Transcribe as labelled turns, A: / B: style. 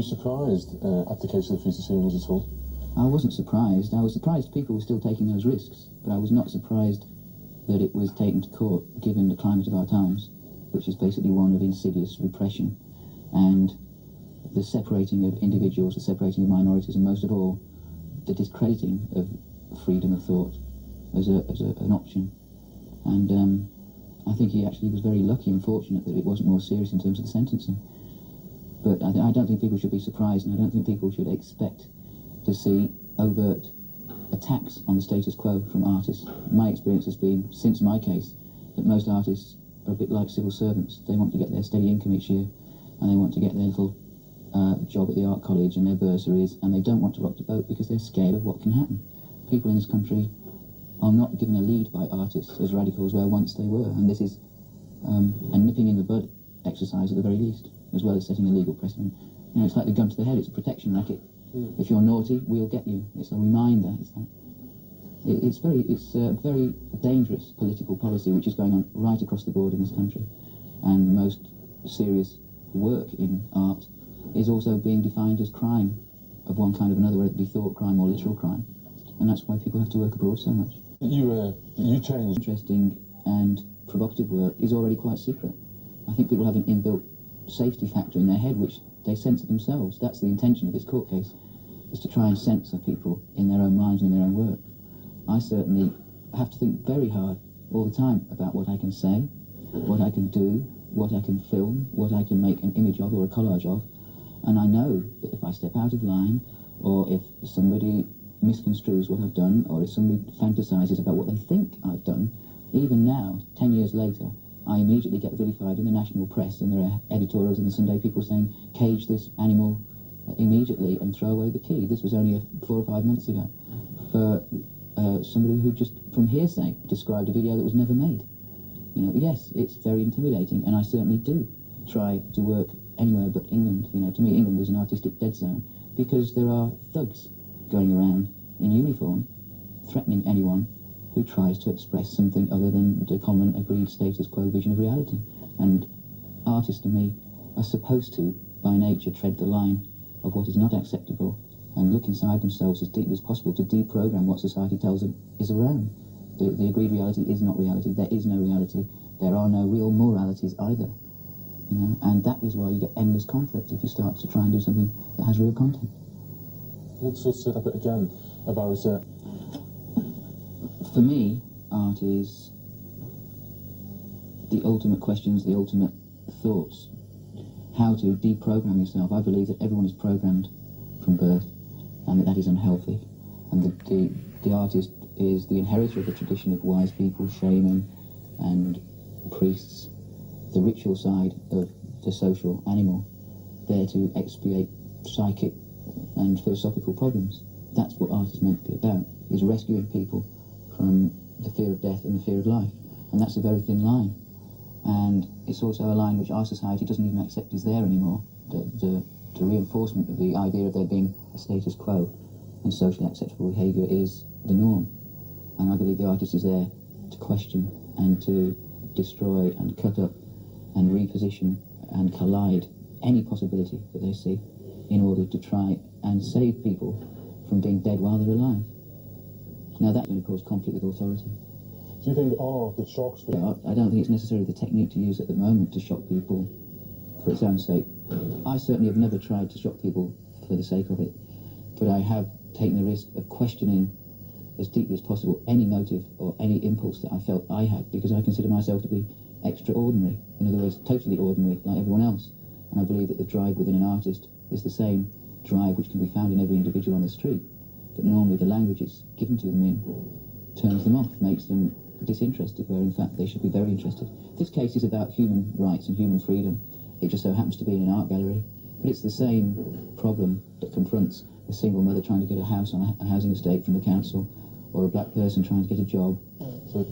A: you surprised at the case of the Feast of Seals at all?
B: I wasn't surprised. I was surprised people were still taking those risks, but I was not surprised that it was taken to court, given the climate of our times, which is basically one of insidious repression, and the separating of individuals, the separating of minorities, and most of all, the discrediting of freedom of thought as an option. And I think he actually was very lucky and fortunate that it wasn't more serious in terms of the sentencing. But I don't think people should be surprised, and I don't think people should expect to see overt attacks on the status quo from artists. My experience has been, since my case, that most artists are a bit like civil servants. They want to get their steady income each year, and they want to get their little job at the art college and their bursaries, and they don't want to rock the boat because they're scared of what can happen. People in this country are not given a lead by artists as radicals where once they were, and this is a nipping in the bud exercise at the very least, as well as setting a legal precedent. You know, it's like the gun to the head, it's a protection racket. If you're naughty, we'll get you. It's a reminder. It's a very dangerous political policy which is going on right across the board in this country, and the most serious work in art is also being defined as crime of one kind or another, whether it be thought crime or literal crime, and that's why people have to work abroad so much.
A: You changed.
B: Interesting and provocative work is already quite secret. I think people have an inbuilt safety factor in their head which they censor themselves. That's the intention of this court case, is to try and censor people in their own minds and in their own work. I certainly have to think very hard all the time about what I can say, what I can do, what I can film, what I can make an image of or a collage of, and I know that if I step out of line, or if somebody misconstrues what I've done, or if somebody fantasises about what they think I've done, even now, 10 years later, I immediately get vilified in the national press, and there are editorials in the Sunday people saying, cage this animal immediately and throw away the key. This was only 4 or 5 months ago, for somebody who just, from hearsay, described a video that was never made. You know, yes, it's very intimidating, and I certainly do try to work anywhere but England. You know, to me, England is an artistic dead zone, because there are thugs going around in uniform threatening anyone who tries to express something other than the common agreed status quo vision of reality. And artists, to me, are supposed to, by nature, tread the line of what is not acceptable and look inside themselves as deeply as possible to deprogram what society tells them is around. The agreed reality is not reality. There is no reality. There are no real moralities either. You know, and that is why you get endless conflict if you start to try and do something that has real content.
A: Let's sort of set up it again about
B: For me, art is the ultimate questions, the ultimate thoughts. How to deprogram yourself. I believe that everyone is programmed from birth, and that is unhealthy. And the artist is the inheritor of the tradition of wise people, shaman and priests, the ritual side of the social animal, there to expiate psychic and philosophical problems. That's what art is meant to be about, is rescuing people from the fear of death and the fear of life. And that's a very thin line. And it's also a line which our society doesn't even accept is there anymore. The reinforcement of the idea of there being a status quo and socially acceptable behaviour is the norm. And I believe the artist is there to question and to destroy and cut up and reposition and collide any possibility that they see in order to try and save people from being dead while they're alive. Now that's going to cause conflict with authority.
A: Do you think art that shocks people?
B: I don't think it's necessarily the technique to use at the moment to shock people for its own sake. I certainly have never tried to shock people for the sake of it, but I have taken the risk of questioning as deeply as possible any motive or any impulse that I felt I had, because I consider myself to be extraordinary, in other words, totally ordinary, like everyone else. And I believe that the drive within an artist is the same drive which can be found in every individual on the street, but normally the language it's given to them in turns them off, makes them disinterested, where in fact they should be very interested. This case is about human rights and human freedom. It just so happens to be in an art gallery, but it's the same problem that confronts a single mother trying to get a house on a housing estate from the council, or a black person trying to get a job.
A: So